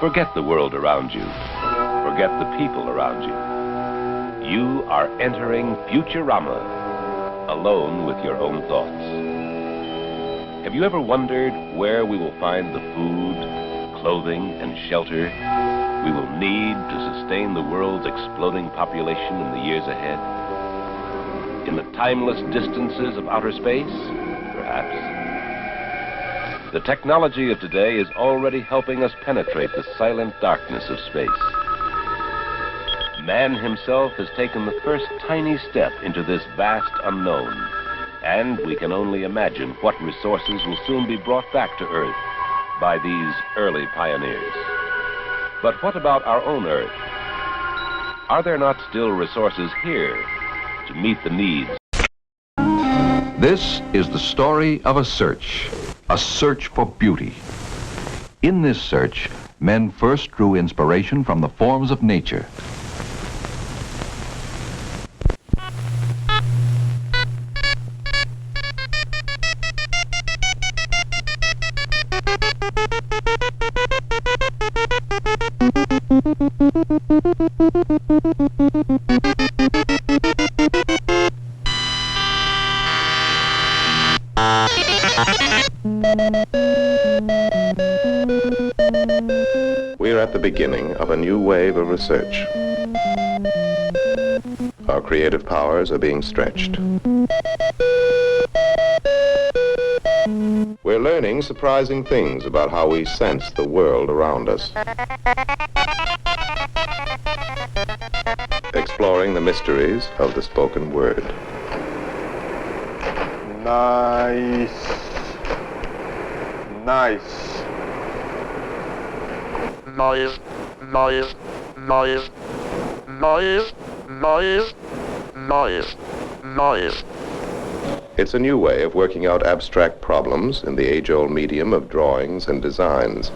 Forget the world around you. Forget the people around you. You are entering Fururama, alone with your own thoughts. Have you ever wondered where we will find the food, clothing, and shelter we will need to sustain the world's exploding population in the years ahead? In the timeless distances of outer space, perhaps? The technology of today is already helping us penetrate the silent darkness of space. Man himself has taken the first tiny step into this vast unknown, and we can only imagine what resources will soon be brought back to Earth by these early pioneers. But what about our own Earth? Are there not still resources here to meet the needs? This is the story of a search for beauty. In this search, men first drew inspiration from the forms of nature. We're at the beginning of a new wave of research. Our creative powers are being stretched. We're learning surprising things about how we sense the world around us. Exploring the mysteries of the spoken word. Nice. Nice. Noise, noise, noise, noise, noise, noise, noise. It's a new way of working out abstract problems in the age-old medium of drawings and designs,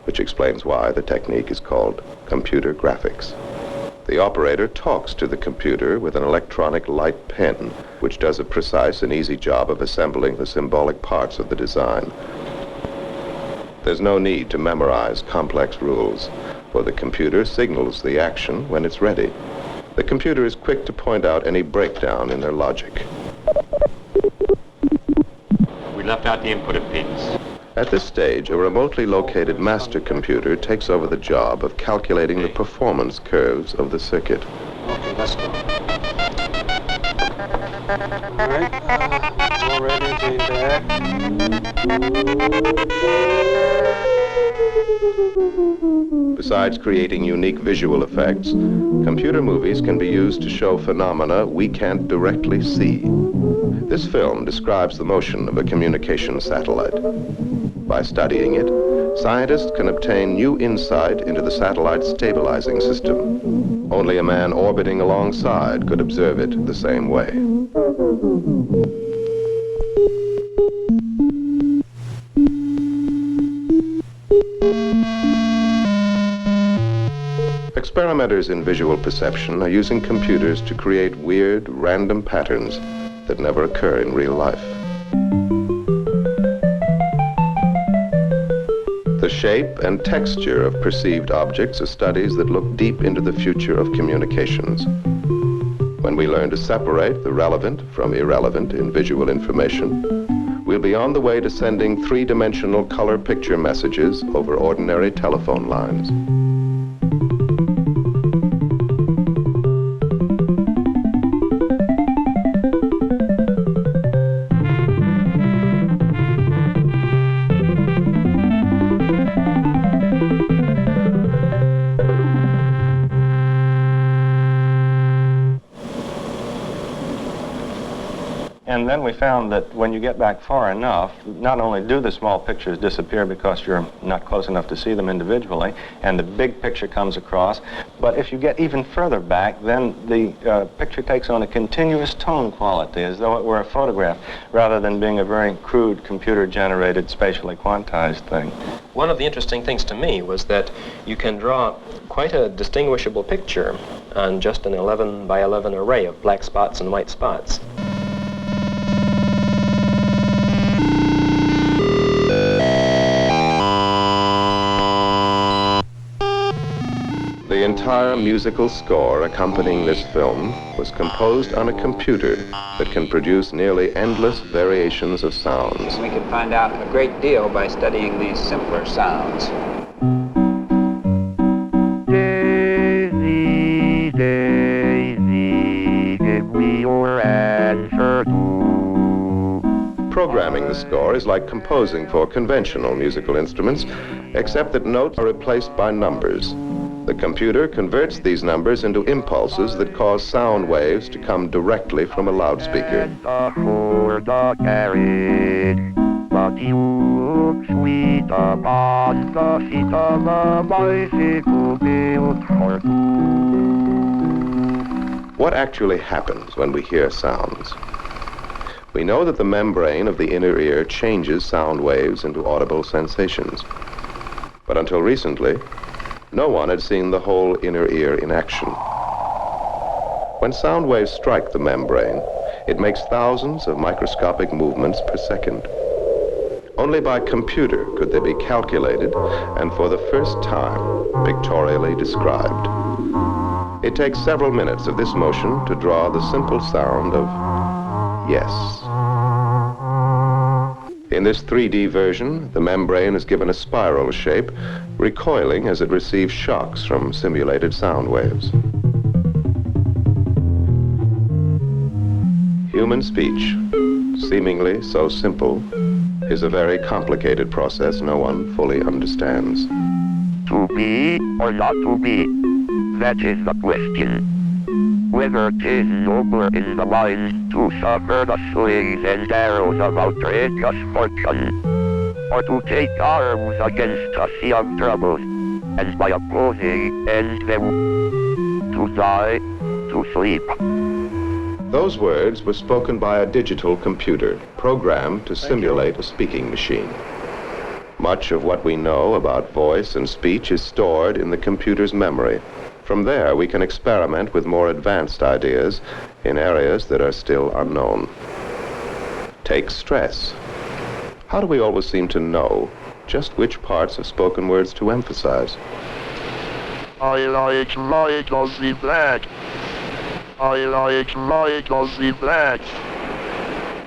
which explains why the technique is called computer graphics. The operator talks to the computer with an electronic light pen, which does a precise and easy job of assembling the symbolic parts of the design. There's no need to memorize complex rules, for the computer signals the action when it's ready. The computer is quick to point out any breakdown in their logic. We left out the input pins. At this stage, a remotely located master computer takes over the job of calculating the performance curves of the circuit. Okay, let's go. Alright, already doing that. Besides creating unique visual effects, computer movies can be used to show phenomena we can't directly see. This film describes the motion of a communication satellite. By studying it, scientists can obtain new insight into the satellite's stabilizing system. Only a man orbiting alongside could observe it the same way. Experimenters in visual perception are using computers to create weird, random patterns that never occur in real life. The shape and texture of perceived objects are studies that look deep into the future of communications. When we learn to separate the relevant from irrelevant in visual information, we'll be on the way to sending three-dimensional color picture messages over ordinary telephone lines. And then we found that when you get back far enough, not only do the small pictures disappear because you're not close enough to see them individually, and the big picture comes across, but if you get even further back, then the picture takes on a continuous tone quality, as though it were a photograph, rather than being a very crude computer-generated, spatially quantized thing. One of the interesting things to me was that you can draw quite a distinguishable picture on just an 11 by 11 array of black spots and white spots. The entire musical score accompanying this film was composed on a computer that can produce nearly endless variations of sounds. We can find out a great deal by studying these simpler sounds. Daisy, Daisy, give me your answer too. Programming the score is like composing for conventional musical instruments, except that notes are replaced by numbers. The computer converts these numbers into impulses that cause sound waves to come directly from a loudspeaker. Afford a carriage, but you look sweet upon the seat of a bicycle built for two. What actually happens when we hear sounds? We know that the membrane of the inner ear changes sound waves into audible sensations. But until recently, no one had seen the whole inner ear in action. When sound waves strike the membrane, it makes thousands of microscopic movements per second. Only by computer could they be calculated and for the first time pictorially described. It takes several minutes of this motion to draw the simple sound of yes. In this 3D version, the membrane is given a spiral shape, recoiling as it receives shocks from simulated sound waves. Human speech, seemingly so simple, is a very complicated process no one fully understands. To be or not to be, that is the question. Whether 'tis nobler in the mind to suffer the slings and arrows of outrageous fortune, or to take arms against a sea of troubles, and by opposing end them, to die, to sleep. Those words were spoken by a digital computer, programmed to simulate a speaking machine. Much of what we know about voice and speech is stored in the computer's memory. From there, we can experiment with more advanced ideas in areas that are still unknown. Take stress. How do we always seem to know just which parts of spoken words to emphasize? I like the black. I like the black.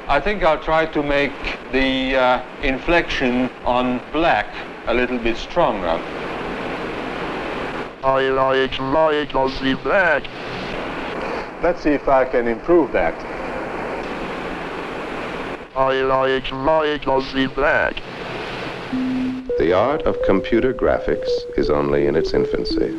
I think I'll try to make the inflection on black a little bit stronger. I like the black. Let's see if I can improve that. I like the black. The art of computer graphics is only in its infancy.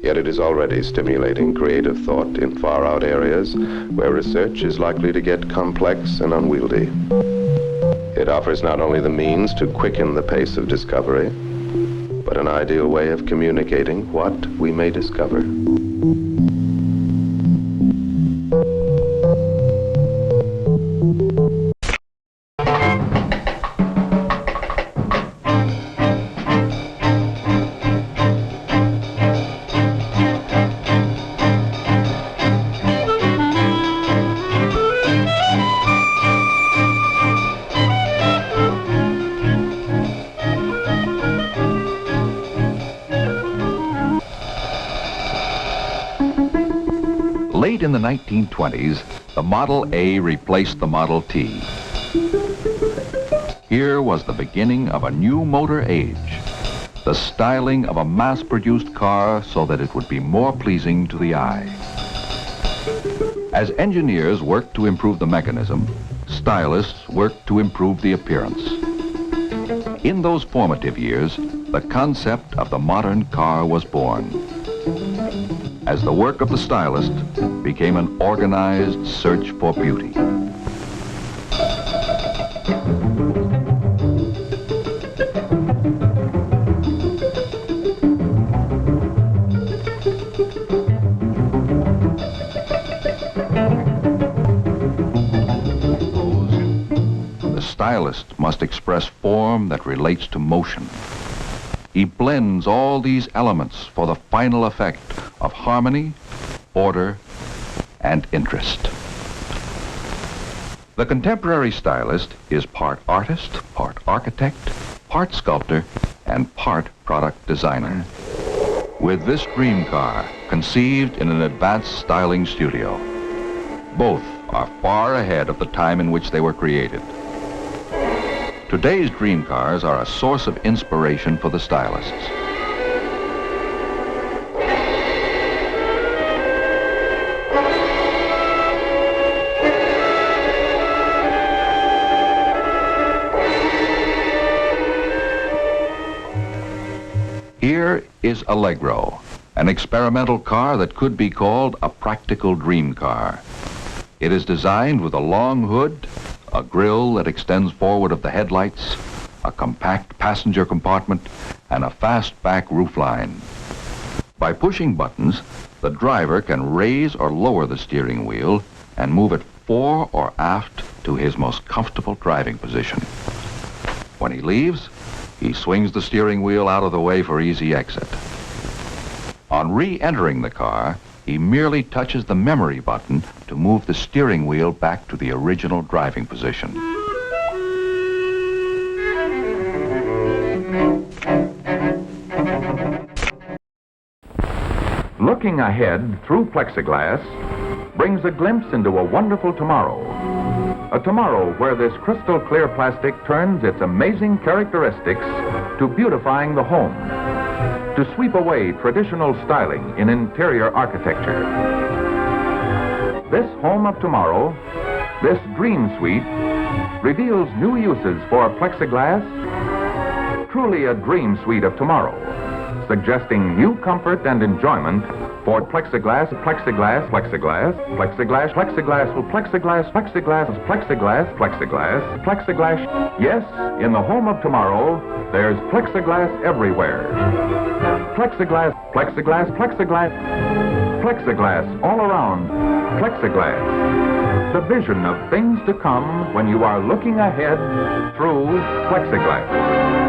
Yet it is already stimulating creative thought in far-out areas where research is likely to get complex and unwieldy. It offers not only the means to quicken the pace of discovery, but an ideal way of communicating what we may discover. Late in the 1920s, the Model A replaced the Model T. Here was the beginning of a new motor age, the styling of a mass-produced car so that it would be more pleasing to the eye. As engineers worked to improve the mechanism, stylists worked to improve the appearance. In those formative years, the concept of the modern car was born, as the work of the stylist became an organized search for beauty. stylist must express form that relates to motion. He blends all these elements for the final effect of harmony, order, and interest. The contemporary stylist is part artist, part architect, part sculptor, and part product designer. With this dream car, conceived in an advanced styling studio, both are far ahead of the time in which they were created. Today's dream cars are a source of inspiration for the stylists. Here is Allegro, an experimental car that could be called a practical dream car. It is designed with a long hood, a grille that extends forward of the headlights, a compact passenger compartment, and a fast-back roofline. By pushing buttons, the driver can raise or lower the steering wheel and move it fore or aft to his most comfortable driving position. When he leaves, he swings the steering wheel out of the way for easy exit. On re-entering the car, he merely touches the memory button to move the steering wheel back to the original driving position. Looking ahead through plexiglass brings a glimpse into a wonderful tomorrow. A tomorrow where this crystal clear plastic turns its amazing characteristics to beautifying the home, to sweep away traditional styling in interior architecture. This home of tomorrow, this dream suite, reveals new uses for plexiglass, truly a dream suite of tomorrow, suggesting new comfort and enjoyment for plexiglass, plexiglass, plexiglass, plexiglass, plexiglass, plexiglass, plexiglass, plexiglass, plexiglass, plexiglass. Yes, in the home of tomorrow, there's plexiglass everywhere. Plexiglass, plexiglass, plexiglass, plexiglass all around. Plexiglass. The vision of things to come when you are looking ahead through plexiglass.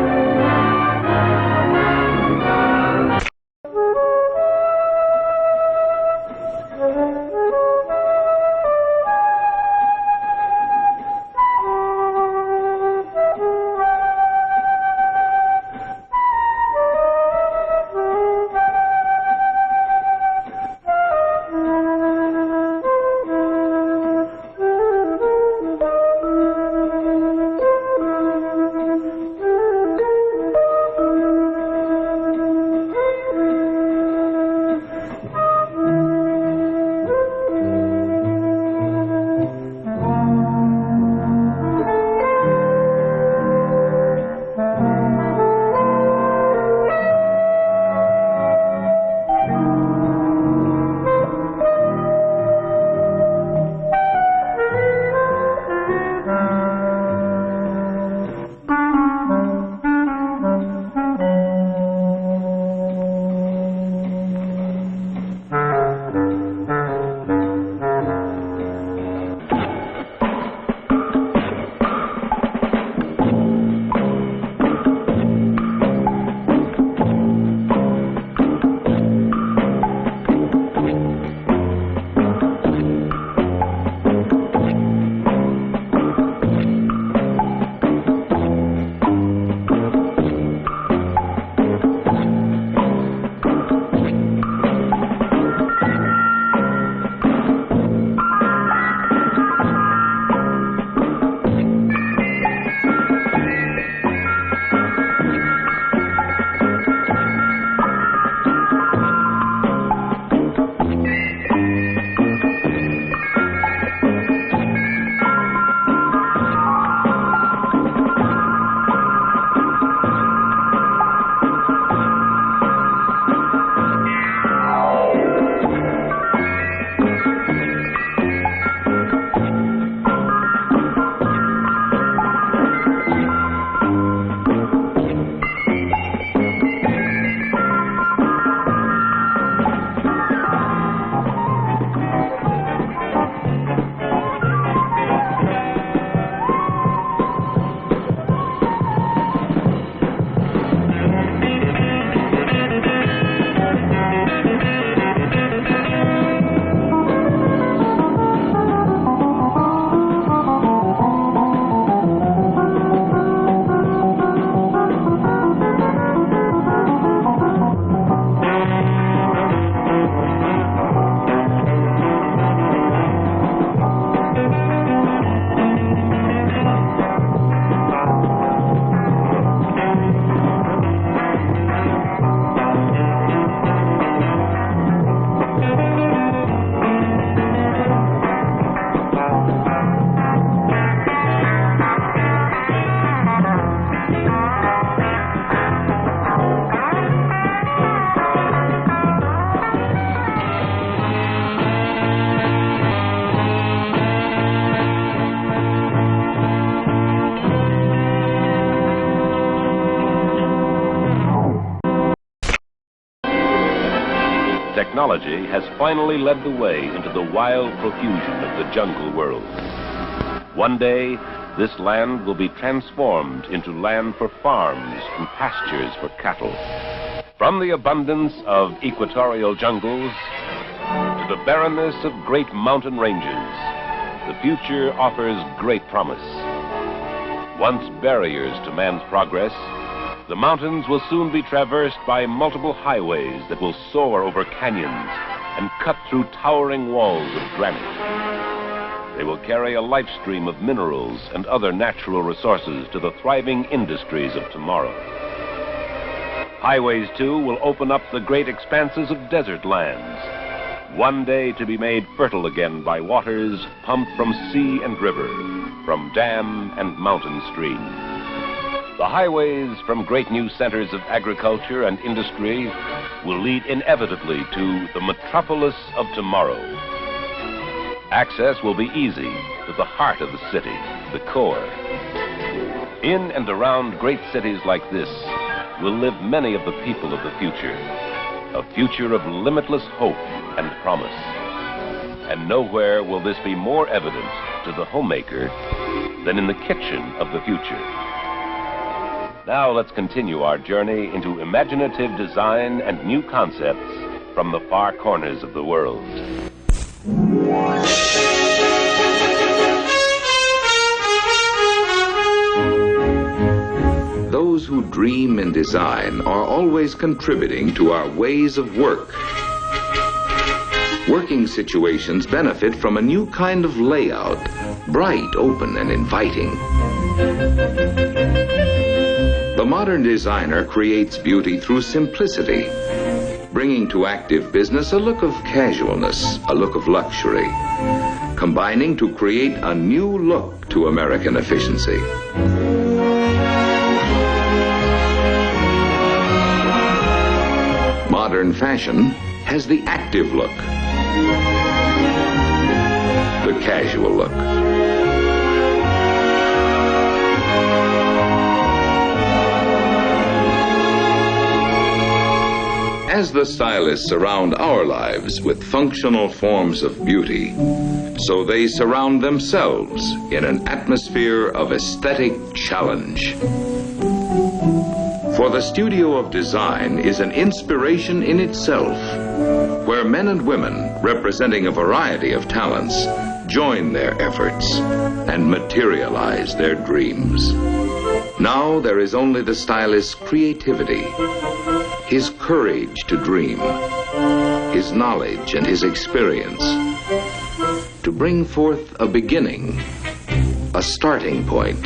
technology has finally led the way into the wild profusion of the jungle world. One day, this land will be transformed into land for farms and pastures for cattle. From the abundance of equatorial jungles to the barrenness of great mountain ranges, the future offers great promise. Once barriers to man's progress, the mountains will soon be traversed by multiple highways that will soar over canyons and cut through towering walls of granite. They will carry a life stream of minerals and other natural resources to the thriving industries of tomorrow. Highways, too, will open up the great expanses of desert lands, one day to be made fertile again by waters pumped from sea and river, from dam and mountain stream. The highways from great new centers of agriculture and industry will lead inevitably to the metropolis of tomorrow. Access will be easy to the heart of the city, the core. In and around great cities like this will live many of the people of the future, a future of limitless hope and promise. And nowhere will this be more evident to the homemaker than in the kitchen of the future. Now let's continue our journey into imaginative design and new concepts from the far corners of the world. Those who dream and design are always contributing to our ways of work. Working situations benefit from a new kind of layout, bright, open, and inviting. The modern designer creates beauty through simplicity, bringing to active business a look of casualness, a look of luxury, combining to create a new look to American efficiency. Modern fashion has the active look, the casual look. As the stylists surround our lives with functional forms of beauty, so they surround themselves in an atmosphere of aesthetic challenge. For the studio of design is an inspiration in itself, where men and women representing a variety of talents join their efforts and materialize their dreams. Now there is only the stylist's creativity, his courage to dream, his knowledge and his experience to bring forth a beginning, a starting point,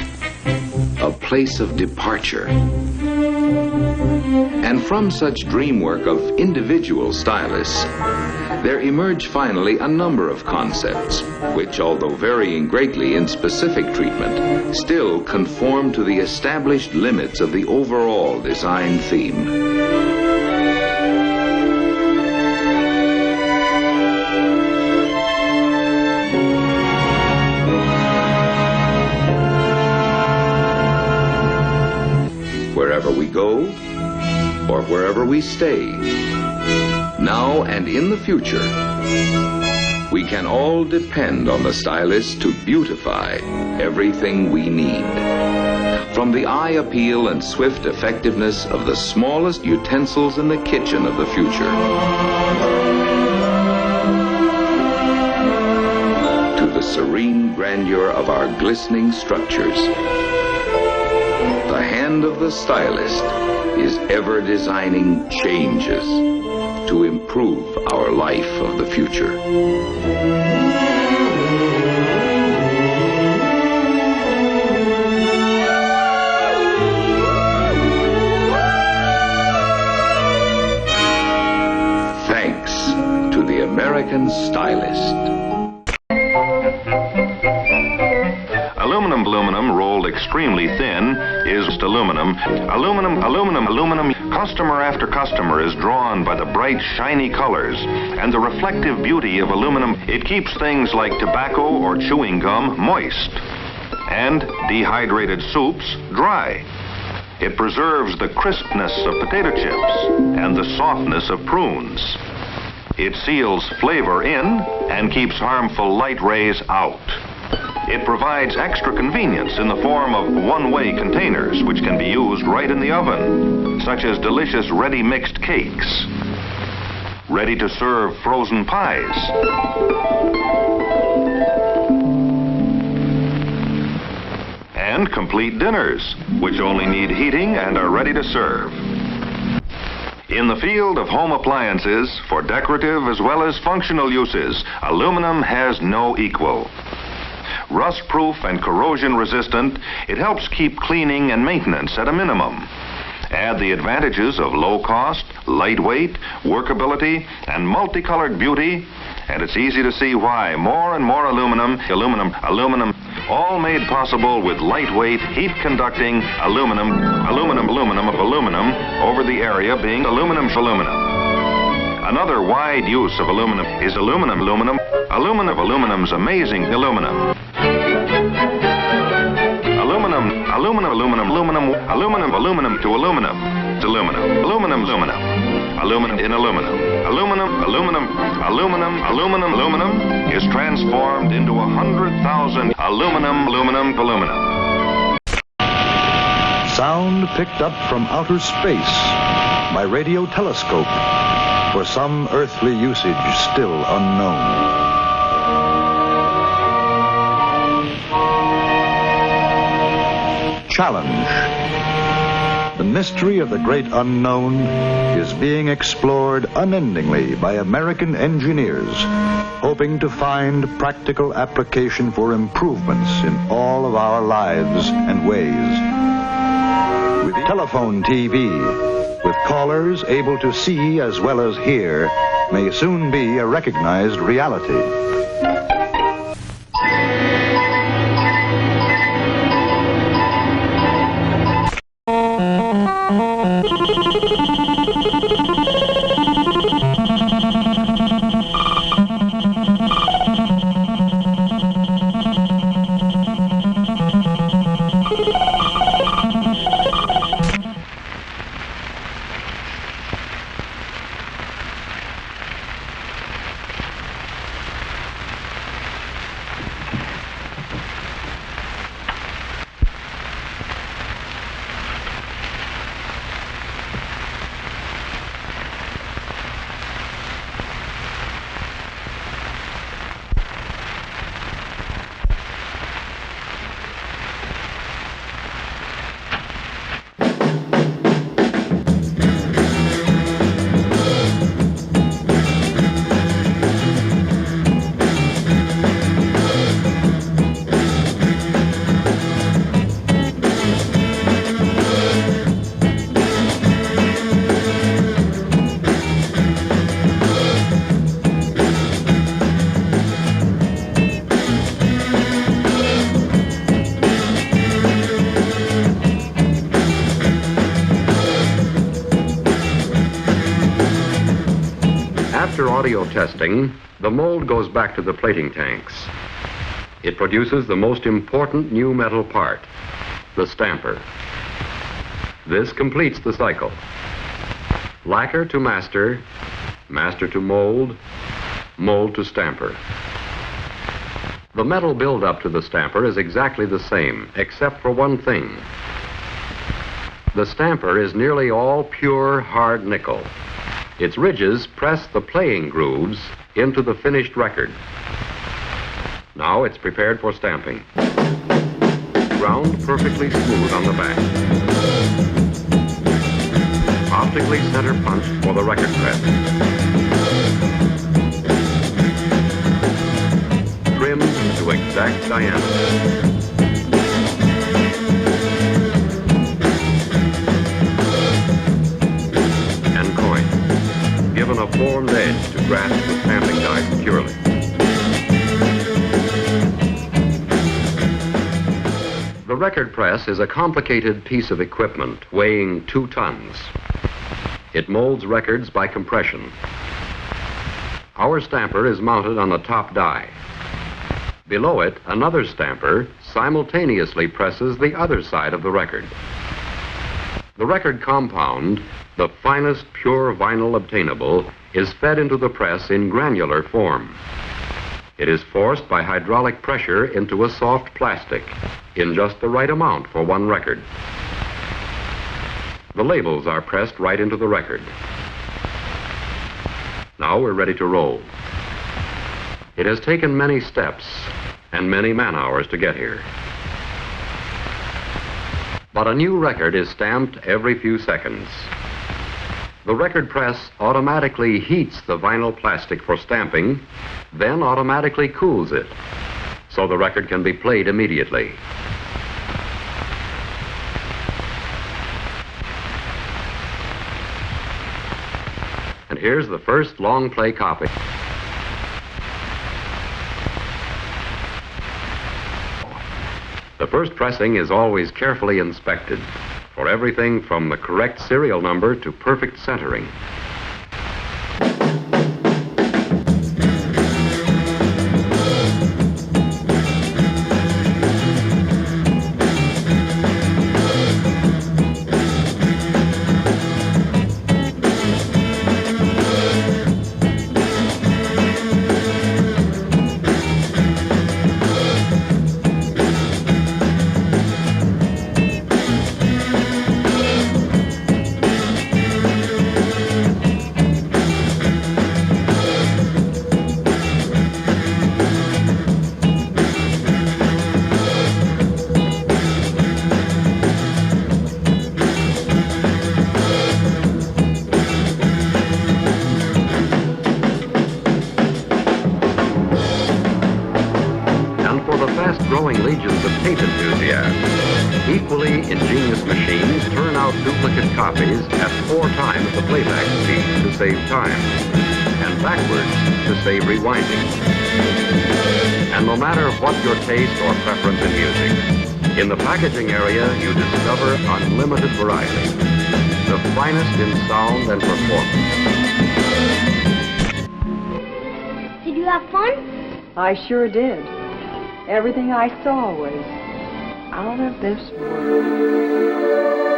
a place of departure. And from such dream work of individual stylists, there emerge finally a number of concepts, which, although varying greatly in specific treatment, still conform to the established limits of the overall design theme. Wherever we go, or wherever we stay, now and in the future, we can all depend on the stylist to beautify everything we need. From the eye appeal and swift effectiveness of the smallest utensils in the kitchen of the future, to the serene grandeur of our glistening structures. The hand of the stylist is ever designing changes to improve our life of the future. Thanks to the American stylist. Aluminum rolled extremely thin is aluminum. Aluminum. Customer after customer is drawn by the bright, shiny colors and the reflective beauty of aluminum. It keeps things like tobacco or chewing gum moist and dehydrated soups dry. It preserves the crispness of potato chips and the softness of prunes. It seals flavor in and keeps harmful light rays out. It provides extra convenience in the form of one-way containers which can be used right in the oven, such as delicious ready-mixed cakes, ready-to-serve frozen pies, and complete dinners, which only need heating and are ready to serve. In the field of home appliances, for decorative as well as functional uses, aluminum has no equal. Rust-proof and corrosion-resistant, it helps keep cleaning and maintenance at a minimum. Add the advantages of low cost, lightweight, workability, and multicolored beauty, and it's easy to see why more and more aluminum, all made possible with lightweight, heat-conducting aluminum over the area being aluminum. Another wide use of aluminum is aluminum's amazing aluminum to aluminum. Aluminum is transformed into 100,000 aluminum. Sound picked up from outer space by radio telescope for some earthly usage still unknown. Challenge. The mystery of the great unknown is being explored unendingly by American engineers, hoping to find practical application for improvements in all of our lives and ways. With telephone TV, with callers able to see as well as hear, may soon be a recognized reality. After audio testing, the mold goes back to the plating tanks. It produces the most important new metal part, the stamper. This completes the cycle. Lacquer to master, master to mold, mold to stamper. The metal buildup to the stamper is exactly the same, except for one thing. The stamper is nearly all pure hard nickel. Its ridges press the playing grooves into the finished record. Now it's prepared for stamping. Ground perfectly smooth on the back. Optically center punched for the record press. Trimmed to exact diameter. Given a formed edge to grasp the stamping die securely. The record press is a complicated piece of equipment weighing 2 tons. It molds records by compression. Our stamper is mounted on the top die. Below it, another stamper simultaneously presses the other side of the record. The record compound, the finest pure vinyl obtainable, is fed into the press in granular form. It is forced by hydraulic pressure into a soft plastic in just the right amount for one record. The labels are pressed right into the record. Now we're ready to roll. It has taken many steps and many man-hours to get here. But a new record is stamped every few seconds. The record press automatically heats the vinyl plastic for stamping, then automatically cools it, so the record can be played immediately. And here's the first long play copy. The first pressing is always carefully inspected for everything from the correct serial number to perfect centering. Growing legions of tape enthusiasts, equally ingenious machines turn out duplicate copies at 4 times the playback speed to save time, and backwards to save rewinding. And no matter what your taste or preference in music, in the packaging area you discover unlimited variety, the finest in sound and performance. Did you have fun? I sure did. Everything I saw was out of this world.